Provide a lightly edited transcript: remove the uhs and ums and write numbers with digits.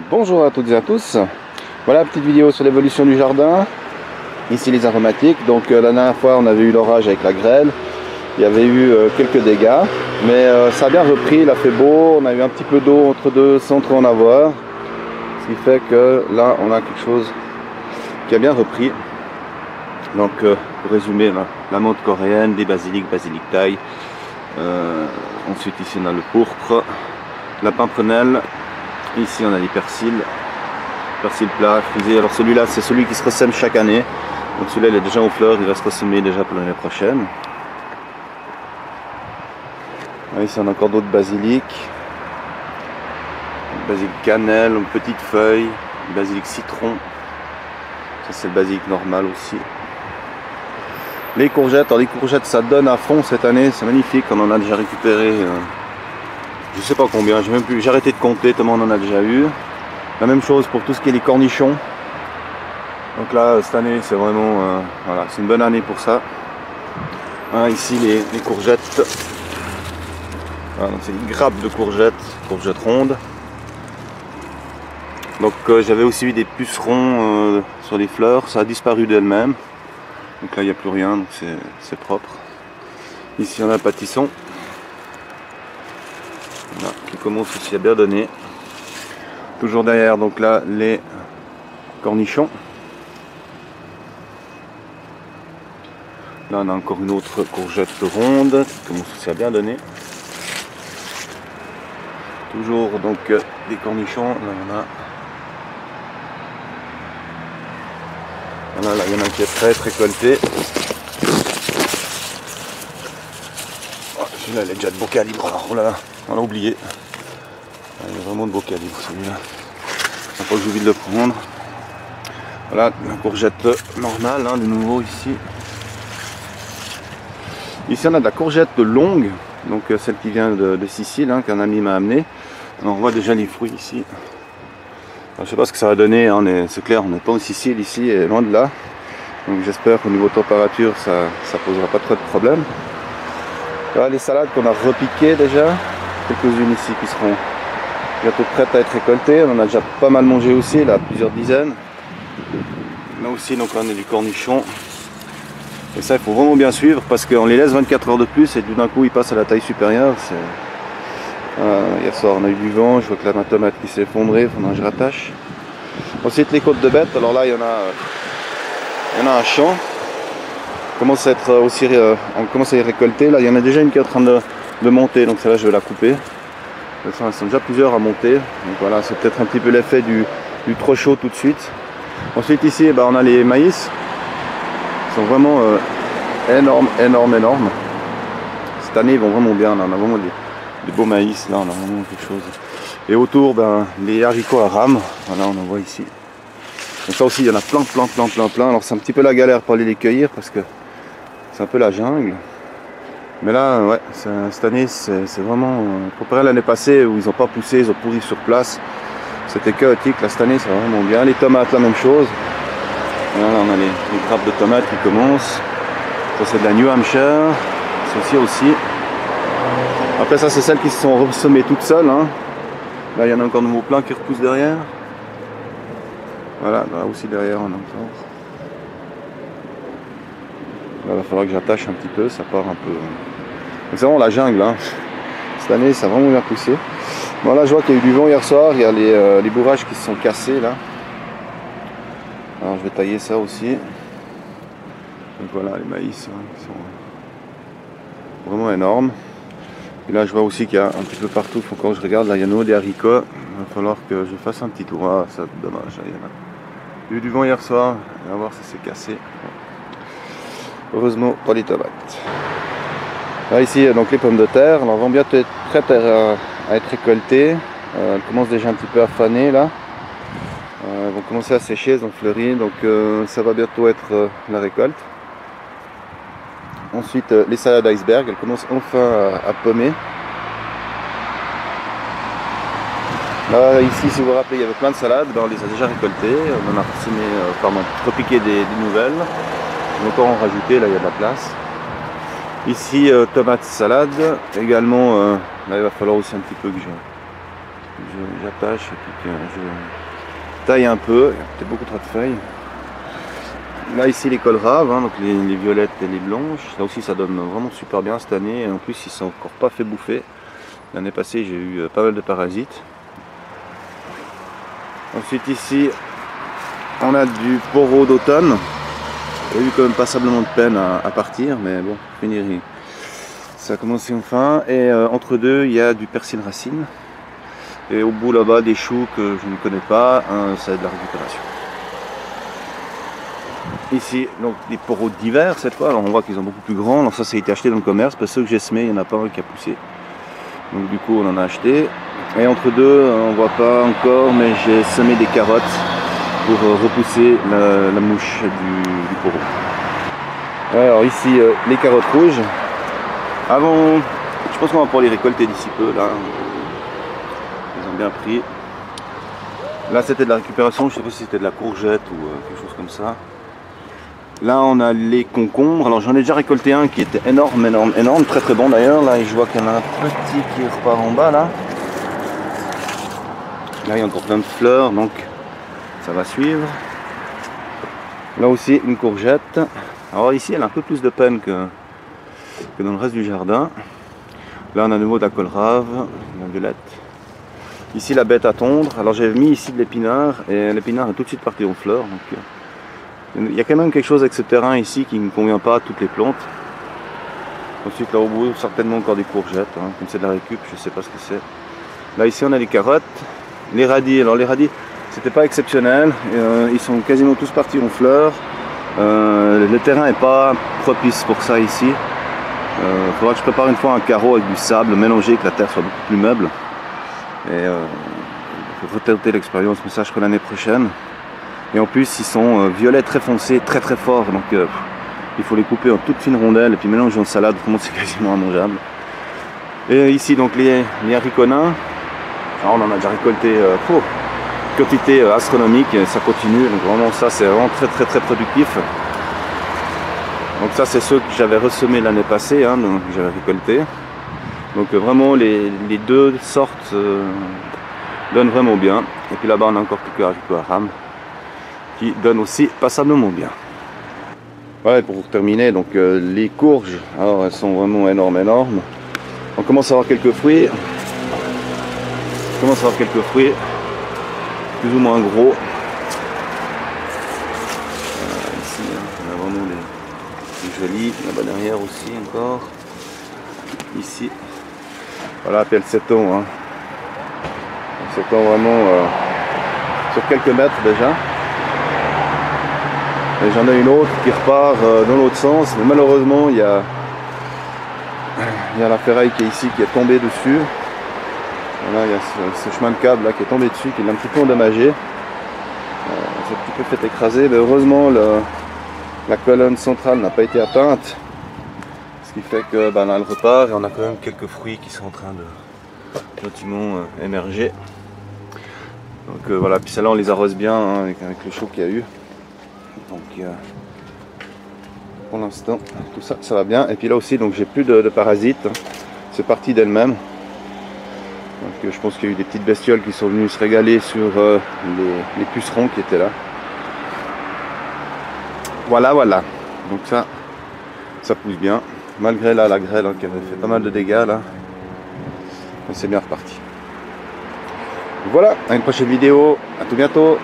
Bonjour à toutes et à tous. Voilà, petite vidéo sur l'évolution du jardin. Ici les aromatiques. Donc la dernière fois on avait eu l'orage avec la grêle. Il y avait eu quelques dégâts. Mais ça a bien repris, il a fait beau. On a eu un petit peu d'eau entre deux sans trop en avoir. Ce qui fait que là on a quelque chose qui a bien repris. Donc pour résumer, la menthe coréenne, des basiliques, basilic thaï. Ensuite ici on a le pourpre, la pimprenelle. Ici on a des persils, persil plat, frisé. Alors celui-là c'est celui qui se ressème chaque année. Donc celui-là il est déjà en fleurs, il va se ressemer déjà pour l'année prochaine. Ici on a encore d'autres basiliques. Basilic cannelle, une petite feuille, basilic citron. Ça c'est le basilic normal aussi. Les courgettes, alors les courgettes ça donne à fond cette année, c'est magnifique, on en a déjà récupéré. Je sais pas combien, j'ai arrêté de compter tellement on en a déjà eu. La même chose pour tout ce qui est les cornichons. Donc là cette année c'est vraiment voilà, c'est une bonne année pour ça. Hein, ici les courgettes. Voilà, c'est une grappe de courgettes rondes. Donc j'avais aussi eu des pucerons sur les fleurs, ça a disparu d'elle-même. Donc là il n'y a plus rien, donc c'est propre. Ici on a un pâtisson. Voilà, qui commence aussi à bien donner. Toujours derrière, donc là les cornichons. Là on a encore une autre courgette ronde qui commence aussi à bien donner. Toujours donc des cornichons. Là on a. Voilà, là il y en a un qui est prêt, récolté. Oh, celui-là il est déjà de beau calibre. Alors, oh là là, on l'a oublié. Il est vraiment de beau calibre celui-là. Il faut que j'ai oublié de le prendre. Voilà, la courgette normale, hein, de nouveau ici. Ici on a de la courgette longue, donc celle qui vient de Sicile, hein, qu'un ami m'a amené. On voit déjà les fruits ici. Alors, je sais pas ce que ça va donner, hein, c'est clair, on n'est pas en Sicile ici, et loin de là. Donc j'espère qu'au niveau température ça posera pas trop de problèmes. Voilà les salades qu'on a repiquées déjà, quelques-unes ici qui seront bientôt prêtes à être récoltées. On en a déjà pas mal mangé aussi, là plusieurs dizaines. Là aussi donc on a du cornichon. Et ça il faut vraiment bien suivre parce qu'on les laisse 24 heures de plus et tout d'un coup ils passent à la taille supérieure. Hier soir on a eu du vent, je vois que là ma tomate qui s'est effondrée, il faudra que je rattache. Ensuite les côtes de bête, alors là il y en a un champ. On commence à être aussi, on commence à y récolter. Là il y en a déjà une qui est en train de monter, donc celle-là je vais la couper. Elles sont déjà plusieurs à monter, donc voilà, c'est peut-être un petit peu l'effet du trop chaud tout de suite. Ensuite ici on a les maïs. Ils sont vraiment énormes. Cette année ils vont vraiment bien, là on a vraiment des beaux maïs, là on a vraiment quelque chose. Et autour les haricots à rames, voilà on en voit ici. Donc ça aussi il y en a plein. Alors c'est un petit peu la galère pour aller les cueillir parce que c'est un peu la jungle. Mais là ouais, cette année c'est vraiment comparé à l'année passée où ils n'ont pas poussé, ils ont pourri sur place. C'était chaotique, là cette année ça va vraiment bien. Les tomates la même chose. Là on a les grappes de tomates qui commencent. Ça c'est de la New Hampshire. Ceci aussi. Après ça c'est celles qui se sont ressemées toutes seules. Hein. Là il y en a encore de nouveau plein qui repoussent derrière. Voilà, là aussi derrière on a encore. Là il va falloir que j'attache un petit peu, ça part un peu. C'est vraiment la jungle. Hein. Cette année ça a vraiment bien poussé. Bon là je vois qu'il y a eu du vent hier soir, il y a les bourrages qui se sont cassés là. Alors je vais tailler ça aussi. Donc voilà les maïs hein, qui sont vraiment énormes. Et là je vois aussi qu'il y a un petit peu partout, il faut encore que je regarde, là il y en a des haricots. Il va falloir que je fasse un petit tour. Ah, c'est dommage, il y a eu du vent hier soir, on va voir si c'est cassé. Heureusement pas les tomates. Là ici donc les pommes de terre, elles vont bientôt être prêtes à être récoltées. Elles commencent déjà un petit peu à faner là. Elles vont commencer à sécher, elles ont fleuri, donc ça va bientôt être la récolte. Ensuite les salades iceberg, elles commencent enfin à pommer. Là ici si vous vous rappelez il y avait plein de salades, on les a déjà récoltées, on en a repiqué des nouvelles. On va encore en rajouter, là il y a de la place. Ici tomates salade, également là il va falloir aussi un petit peu que j'attache et puis que je taille un peu. Il y a peut-être beaucoup trop de feuilles. Là ici les colraves, hein, donc les violettes et les blanches. Là aussi ça donne vraiment super bien cette année. Et en plus ils ne sont encore pas fait bouffer. L'année passée j'ai eu pas mal de parasites. Ensuite ici on a du poro d'automne. Il y a eu quand même passablement de peine à partir, mais bon, finir, ça a commencé enfin. Et entre deux, il y a du persil racine. Et au bout là-bas, des choux que je ne connais pas, ça a de la récupération. Ici, donc des poros d'hiver cette fois. Alors on voit qu'ils sont beaucoup plus grands. Alors ça a été acheté dans le commerce. Parce que ceux que j'ai semés, il n'y en a pas un qui a poussé. Donc du coup, on en a acheté. Et entre deux, on ne voit pas encore, mais j'ai semé des carottes pour repousser la mouche du poro. Alors ici les carottes rouges. Avant, je pense qu'on va pouvoir les récolter d'ici peu là. Ils ont bien pris. Là c'était de la récupération, je sais pas si c'était de la courgette ou quelque chose comme ça. Là on a les concombres. Alors j'en ai déjà récolté un qui était énorme, très très bon d'ailleurs. Là je vois qu'il y en a un petit qui repart en bas là. Là il y a encore plein de fleurs donc ça va suivre. Là aussi une courgette. Alors ici elle a un peu plus de peine que dans le reste du jardin. Là on a de nouveau de la colrave, la violette. Ici la bête à tondre. Alors j'ai mis ici de l'épinard et l'épinard est tout de suite parti en fleurs. Donc, il y a quand même quelque chose avec ce terrain ici qui ne convient pas à toutes les plantes. Ensuite là au bout certainement encore des courgettes, hein. Comme c'est de la récup, je ne sais pas ce que c'est. Là ici on a les carottes, les radis. Alors les radis c'était pas exceptionnel, ils sont quasiment tous partis en fleurs. Le terrain n'est pas propice pour ça ici. Il faudra que je prépare une fois un carreau avec du sable mélangé, que la terre soit beaucoup plus meuble. Et il faut retenter l'expérience, mais ça je ferai l'année prochaine. Et en plus ils sont violets très foncés, très très forts. Donc il faut les couper en toutes fines rondelles et puis mélanger en salade, vraiment c'est quasiment immangeable. Et ici donc les haricots nains. Alors on en a déjà récolté quantité astronomique et ça continue. Donc vraiment ça c'est vraiment très productif. Donc ça c'est ceux que j'avais ressemés l'année passée, hein, donc que j'avais récolté. Donc vraiment les deux sortes donnent vraiment bien. Et puis là-bas on a encore quelques haricots à rame qui donnent aussi passablement bien. Ouais, pour terminer, donc les courges, alors elles sont vraiment énormes. On commence à avoir quelques fruits. Plus ou moins gros. Ici on a vraiment les jolis, là-bas derrière aussi encore. Ici. Voilà, puis elle s'étend. Hein. Elle s'étend vraiment sur quelques mètres déjà. Et j'en ai une autre qui repart dans l'autre sens, mais malheureusement il y a la ferraille qui est ici qui est tombée dessus. Voilà, il y a ce chemin de câble là qui est tombé dessus, qui l'a un petit peu endommagé. C'est un petit peu fait écraser, mais heureusement la colonne centrale n'a pas été atteinte. Ce qui fait que là elle repart et on a quand même quelques fruits qui sont en train de gentiment émerger. Donc voilà, puis celles-là on les arrose bien hein, avec le chaud qu'il y a eu. Donc pour l'instant tout ça, ça va bien. Et puis là aussi donc j'ai plus de parasites. C'est parti d'elle-même. Donc je pense qu'il y a eu des petites bestioles qui sont venues se régaler sur les pucerons qui étaient là. Voilà. Donc ça pousse bien. Malgré là la grêle hein, qui avait fait pas mal de dégâts là. Mais c'est bien reparti. Voilà, à une prochaine vidéo. À tout bientôt.